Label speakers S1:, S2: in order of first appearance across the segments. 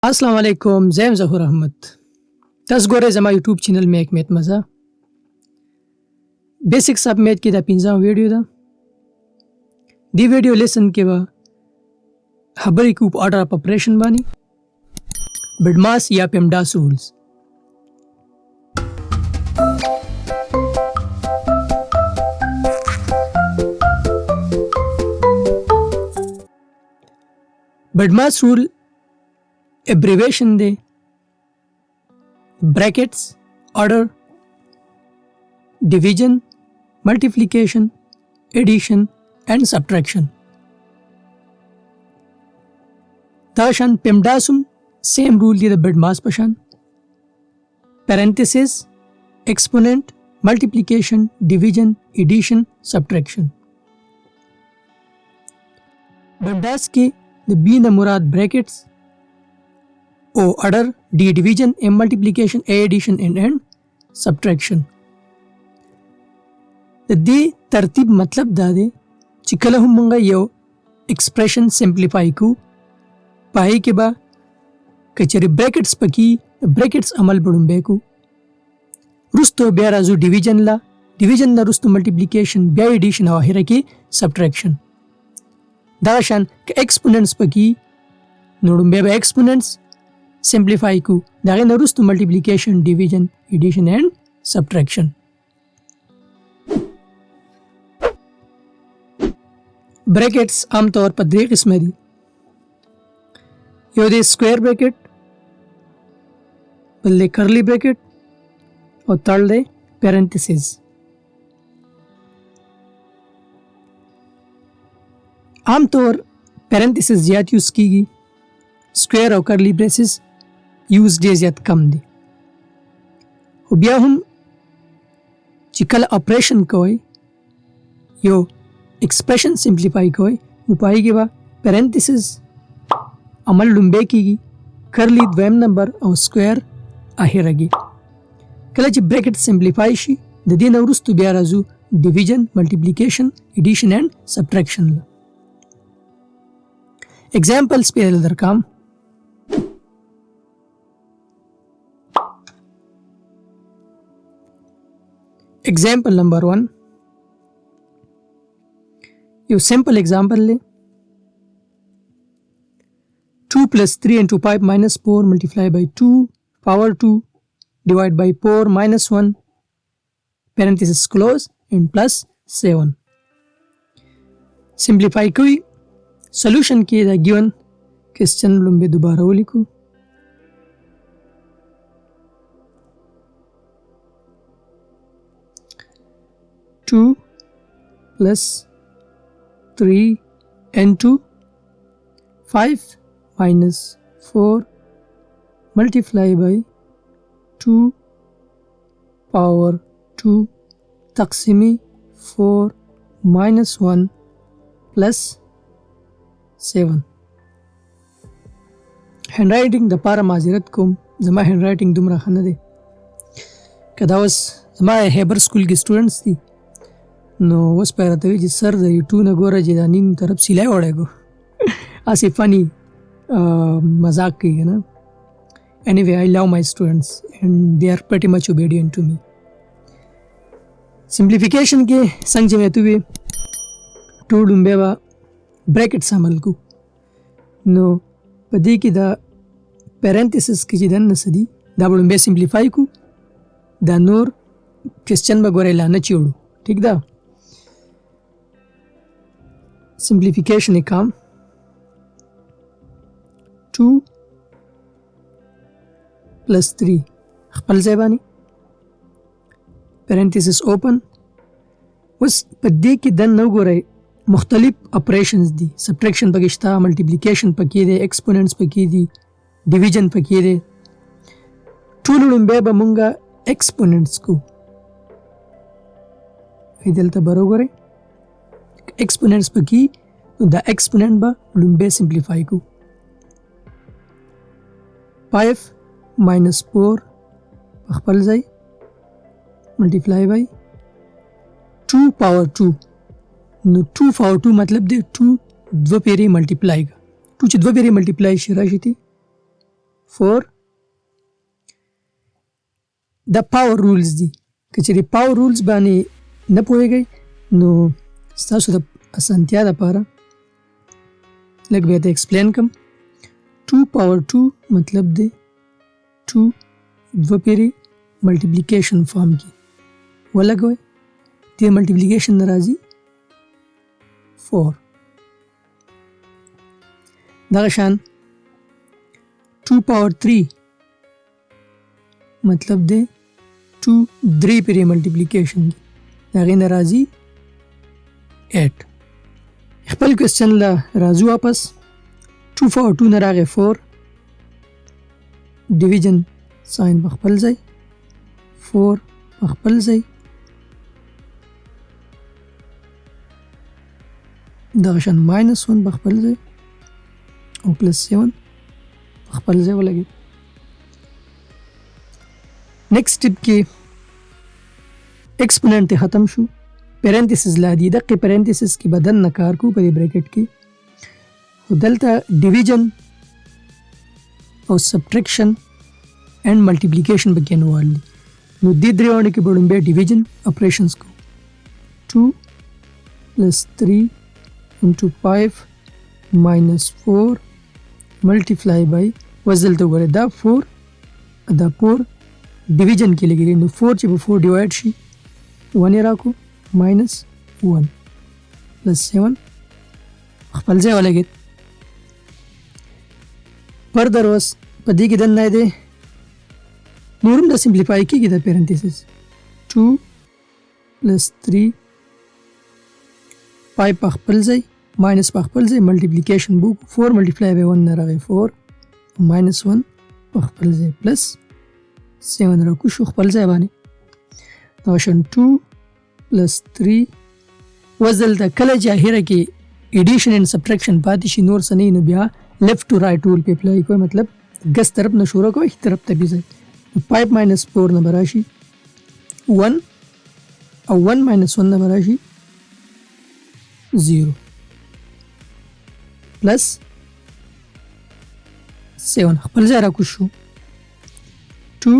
S1: अस्सलाम वालेकुम زیم ظهور احمد تاسو ګورئ زما یوټیوب چینل میک میت مزه بیسیک سب میت کې دا 15 ویډیو ده دی ویډیو لیسن کې به خبرې کوو په آرډر اف اپریشن باندې بډماس یا پیمډاس رولز بډماس رول abbreviation de brackets order division multiplication addition and subtraction dashan pemdasum same rule di the BIDMAS pashan parenthesis exponent multiplication division addition subtraction BIDMAS ke the b na murad brackets O order, D division, M multiplication, A addition and subtraction. د دې ترتیب مطلب دا دی چې کله هم موږ یو ایکسپریشن سمپلیفای کو پای کې به کچری بریکټس پکې بریکټس عمل بړومبه کو رستو بیا راځو ډیویژن لا رستو ملټیپلیکیشن بیا ایډیشن او اخر کې سبټریکشن دا شان ک ایکسپوننټس پکې نوړمبه به ایکسپوننټس simplify کو داغه نورستو multiplication division addition and subtraction brackets عام طور پر درې قسمه دي یو دی square bracket بل دی curly bracket او third دی parenthesis عام طور parenthesis زیات یوز کیږي square او curly braces یوز ډیر زیات کم دي خو بیا هم چې کله اپریشن کوئ یو ایکسپریشن سمپلیفای کوئ نو پای کې به پیرنتھیسز عمل لومبه کیږي کرلی دویم نمبر او سکویر اخره کې کله چې بریکټ سمپلیفای شي د دې نه وروسته بیا راځو ډیویژن ملټیپلیکیشن ایډیشن اینڈ سبټریکشن एग्जाम्पल्स पे درکام example number 1 यो simple example ले 2 plus 3 into 5 minus 4 multiply by 2 power 2 divide by 4 minus 1 parenthesis close and plus 7 simplify کوي solution کې دا given question لومبه دوباره ولیکو 2 plus 3 into 5 minus 4 multiply by 2 power 2 تقسیمی 4 minus 1 plus 7 هند رائټینګ د پاره معذرت کوم زما هند رائټینګ دومره ښه نه دی که دا اوس زما هیبر سکول کې سټوډنټس دي نو اوس په راته وي چې سر د یوټیوب نه ګوره چې دا نیم طرف سیلای وړی هسې فني مذاق کوي که نه anyway I love my students and they are pretty much obedient to me simplification کې څنګه چې مې ته وي ټول لومبی به ब्रैकेट्स عمل کو نو په دې کې دا پیرنتھیسس کې چې دنه سدي دا به سمپلیفای کو دا نور کوېسچن به ګورې لا نه چوړو ٹھیک ده simplification کام 2 plus 3 خپل ځای باندې پیرنتھیسس اوپن اوس په دې کې دنه وګورئ مختلف اپریشنز دي سبټریکشن پکې شته ملټیپلیکیشن پکې دی ایکسپوننټس پکې دي ډیویژن پکې دی ټول لومبه به مونږه ایکسپوننټس کو دلته برابر ایکسپوننټس پکې دا ایکسپوننټ به لومبه سمپلیفای کو 5 minus 4 خپل ځای ملټیپلای بای 2 power 2 نو 2 power 2 मतलब दे 2 दो पेरे मल्टीप्लाई का 2 चे दो पेरे मल्टीप्लाई शि रاشي ती 4 د پاور رولز دي. که چېرې پاور رولز باندې نه پوهېږئ نو ستاسو د اسانتیا دپاره لږ بیا ته ایکسپلین کړم. 2 پاور 2 مطلب دی 2 دوه پیرې ملټیپلیکیشن فارم کې ولګوئ. دې ملټیپلیکیشن نه راځي 4. دغه شان 2 پاور 3 مطلب دی 2 درې پیرې ملټیپلیکیشن دی د هغې نه راځي 8. خپل کوېسچن له راځو واپس. 2 پاور 2 نه راغی 4 ډیویژن ساین په خپل ځای 4 په خپل ځای دغه شان -1 په خپل ځای او +7 په خپل ځای ولګېد. نیکسټ ټیپ کې ایکسپوننټ ختم شو، پیرنتیسز لا دي. دقیق پیرنتیسز کې بدن نه کار کو په دې بریکټ کې، خو دلته ډیویژن او سبټریکشن اینڈ ملټیپلیکیشن پکې انوال دي. نو دې درېواړو کې به لومبی ډیویژن اپریشنز کوو. 2 + 3 into 5 minus 4 multiply by وزل ته وګورئ دا 4 دا 4 ډیویژن کې لګېږي. نو 4 چې په 4 ډیوایډ شي 1 یې راکړو -1 +7 خپل ځای ولګېد. فردر اوس په دې کې دننه دی نور هم د سمپلیفای کېږي د پیرنتیسز 2 + 3 5 په خپل ځای ماینس په خپل ځای ملټیپلیکیشن بو 4 ملټیپلای بای 1 نه راغی 4 -1 په خپل ځای پلس 7 راکو شو خپل ځای باندې. دا شان 2 + 3 وزل د کله چې اخره کې ایډیشن اینڈ سبټریکشن پاتې شي نور څه نه نو بیا لیفټ ټو رائټ رول په اپلای کوئ، مطلب ګس طرف نه شروع کوئ طرف ته بيځئ. 5 - 4 نه براشي 1 او 1 - 1 نه براشي 0 پلس 7 خپل ځای راکوز شو. 2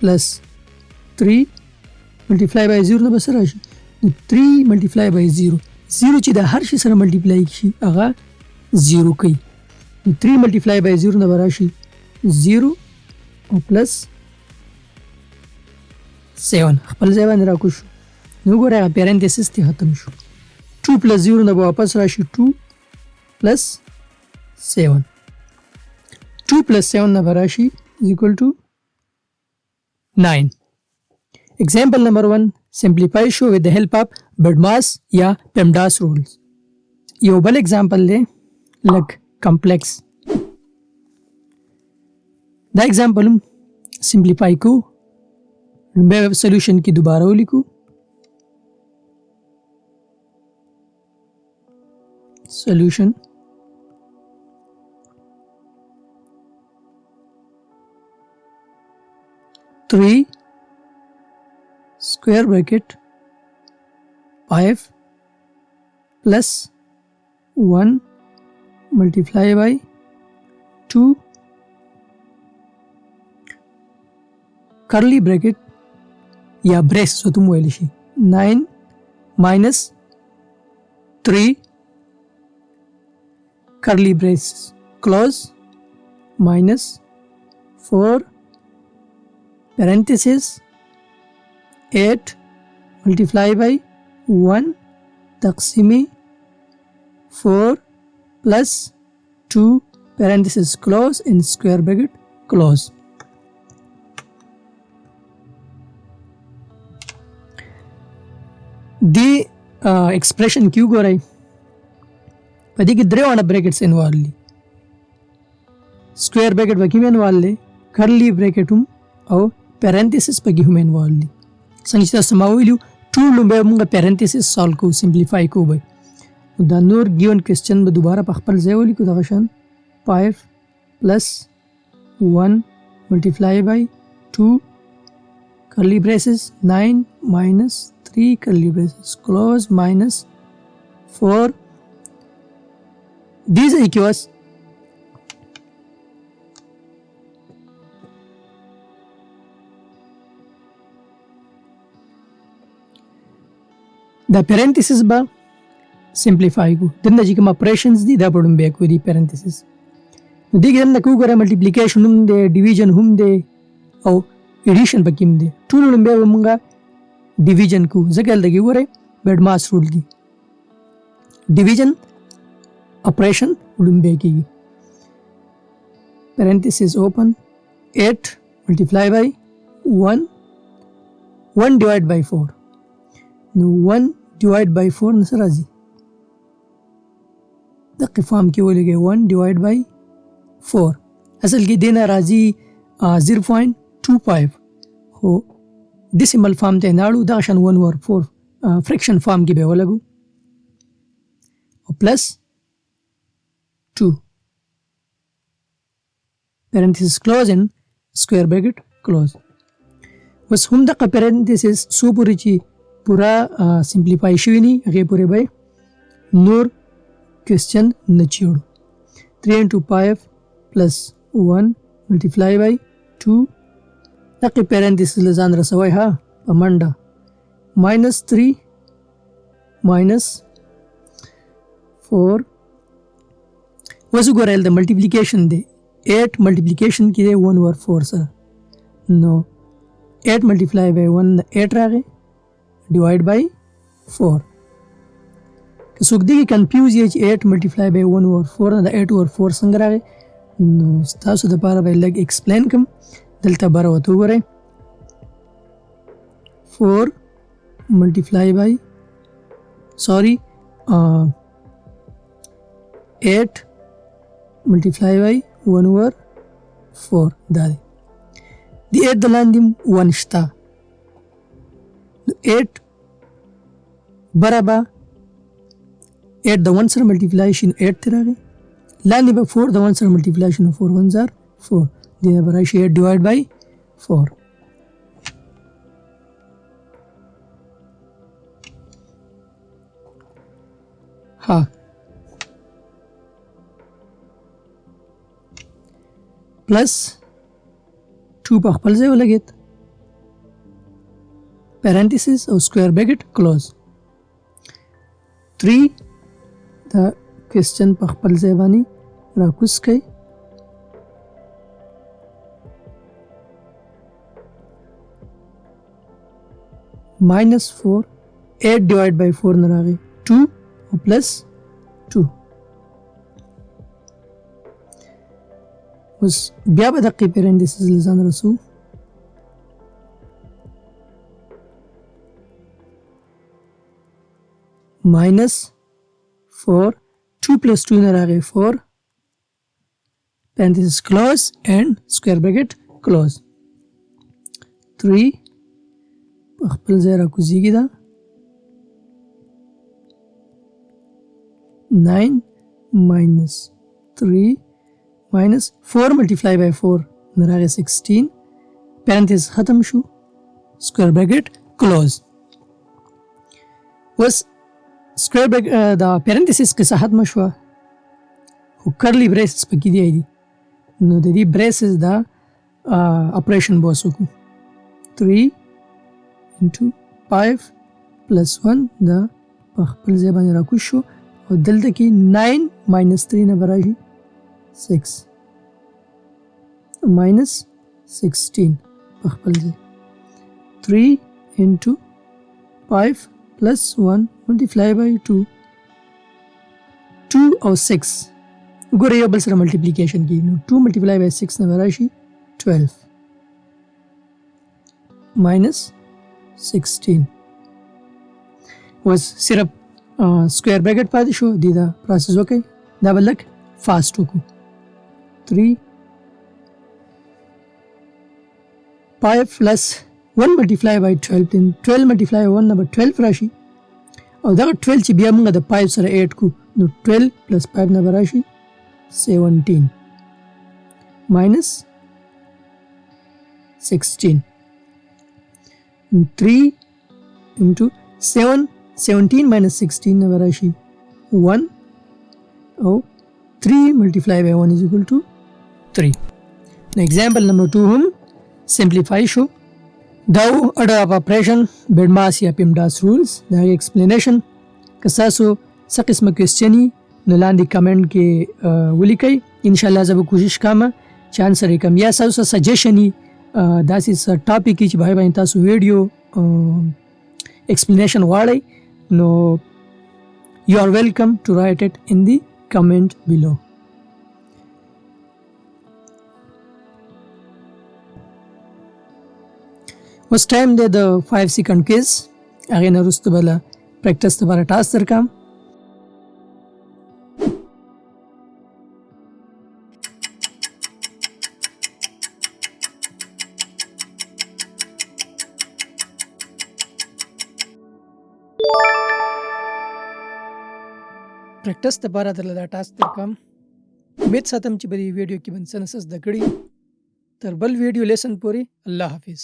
S1: + 3 ملټیپلای بای 0 نه به څه راشي 3 ملټیپلای بای 0 چې د هر شي سره ملټیپلای شي هغه 0 کوي. 3 ملټیپلای بای 0 نه به راشي 0 او پلس 7 خپل ځای باندې راکوز شو. نو ګورئ هغه پیرنتیسس ته ختم شو. 2 + 0 نه به واپس راشي 2 + 7 2 + 7 نه به راشي = 9. Example number 1 simplify show with the help of BEDMAS یا PEMDAS rules. یو بل example دی لږ complex. دا example هم simplify کو لومبی solution کې دوباره ولیکو. solution three square bracket 5 plus 1 multiply by 2 curly bracket या brace जो तुम वही लिखी 9 minus 3 curly brace close minus 4 parenthesis 8 multiply by 1 तक़सीमी 4 plus 2 parenthesis close in square bracket close. دی एक्सप्रेशन क्यों ګورئ په دې کې درېواړه ब्रैकेट्स انوال دي. Square bracket پکې هم انوال دي، کرلی ब्रैकेट هم او پیرنتیسس پکې هم انوال دي. څنګه چې تاسو ما ویلو ټول لومبی موږ پیرنتیسس سالو کوو سمپلیفای کوو به دا نور ګیون کوېسچن به دوباره په خپل ځای ولیکو. دغه شان 5 plus 1 multiply by 2 curly braces 9 minus 3 curly braces close minus 4. These equals دا پیرنتیسس به سمپلیفای کو دنه چې کوم اپریشنز دي دا په لومبی کو دي پیرنتیسس. نو دې کې دنه کو ګوره ملټیپلیکیشن هم دی، ډیویژن هم دی او ایډیشن پکې هم دی. ټول لومبی به مونږه ډیویژن کو ځکه دلته کې ګوره بیډ ماس رول دی. ډیویژن اپریشن لومبی کېږي. parenthesis open 8 multiply by 1 divided by 4. نو 1 divided by 4 نسه راځي دقیق فارم کې ولګي 1 divided by 4 اصل کې دینه راځي 0.25 خو ډیسیمل فارم ته ناړو دا شان 1 over 4 فرکشن فارم کې به ولګو او پلس 2 parenthesis close and square bracket close. بس هم دغه parenthesis سو پورې چې پورا سمپلیفای شوی نی هغه پورې به نور کوېسچن نه چیړو. 3 into 5 plus 1 multiply by 2 دغه parenthesis لزان رسوي ها په منډه minus 3 minus 4 وسو ګورل د ملټیپلیکیشن دی 8 ملټیپلیکیشن کې دی 1 over 4 سره نو 8 multiply by 1 8 راغی divide by 4 که څوک دی کنفیوز یې چې 8 multiply by 1 over 4 نه 8 over 4 څنګه راغی نو تاسو د پاره به لګ ایکسپلین کوم دلته بار وته وګورئ 4 multiply by 8 multiply by 1 over 4 دا دی د 8 د لاندې 1 شته 8 برابر 8 د 1 سره ملټیپلای شي 8 ته راغی لاندې به 4 د 1 سره ملټیپلای شي 4 1 زار 4 دی به راشي 8 ډیوایډ بای 4 ها plus 2 په خپل ځای ولګید parenthesis او square bracket close 3 دا question په خپل ځای باندې راکوس کړئ minus 4 8 divided by 4 نه راغی 2 او plus 2 اوس بیا به دقیق پیرنتیسز لزان رسو minus 4 2 plus 2 نه راغی 4 parenthesis close and square bracket close 3 په خپل ځای راکوزیږي دا 9 minus 3 minus 4 multiply by 4 نراغه 16 parenthesis ختم شو square bracket close was square bracket دا parenthesis کې ختم شو خو curly braces پکې دی نو د دې braces دا operation بوس وکړو 3 into 5 plus 1 دا په خپل ځای باندې راکوز شو او دلته کې 9 minus 3 نه براشي 6 minus 16 په خپل ځای 3 into 5 plus 1 multiply by 2 2 او 6 وګورئ یو بل سره ملټیپلیکیشن کې نو 2 multiply by 6 نه راشي 12 minus 16 was صرف square bracket پاتې شو دی دا پروسس وکړئ دا بل لک فاست وکړو 3 5 plus 1 multiply by 12 then 12 multiply by 1 number 12 راشي او دا 12 چې بیا موږ د 5 سره 8 کو نو 12 plus 5 number راشي 17 minus 16 3 into 7 17 minus 16 number راشي 1 او 3 multiply by 1 is equal to 3 now example number 2 हम simplify شو دا order of operation BEDMAS یا PEMDAS rules دا explanation که تاسو څه قسمه کوېسچن وي نو لاندې کمنټ کې ولیکئ. انشاءالله زه به کوشش کوم چې انسر یې کړم. یا ستاسو څه سجیشن وي داسې څه ټاپک وي چې په هغې باندې تاسو ویډیو explanation غواړئ نو you are welcome to write it in the comment below. اوس ټایم دی د 5 سیکنډ کیز هغې نه وروسته به له پریکټس لپاره ټاسک درکړم. پریکټس لپاره درله دا ټاسک درکړم. امید ساتم چې په دې ویډیو کې به څه نه څه زده کړي. تر بل ویډیو لیسن پورې الله حافظ.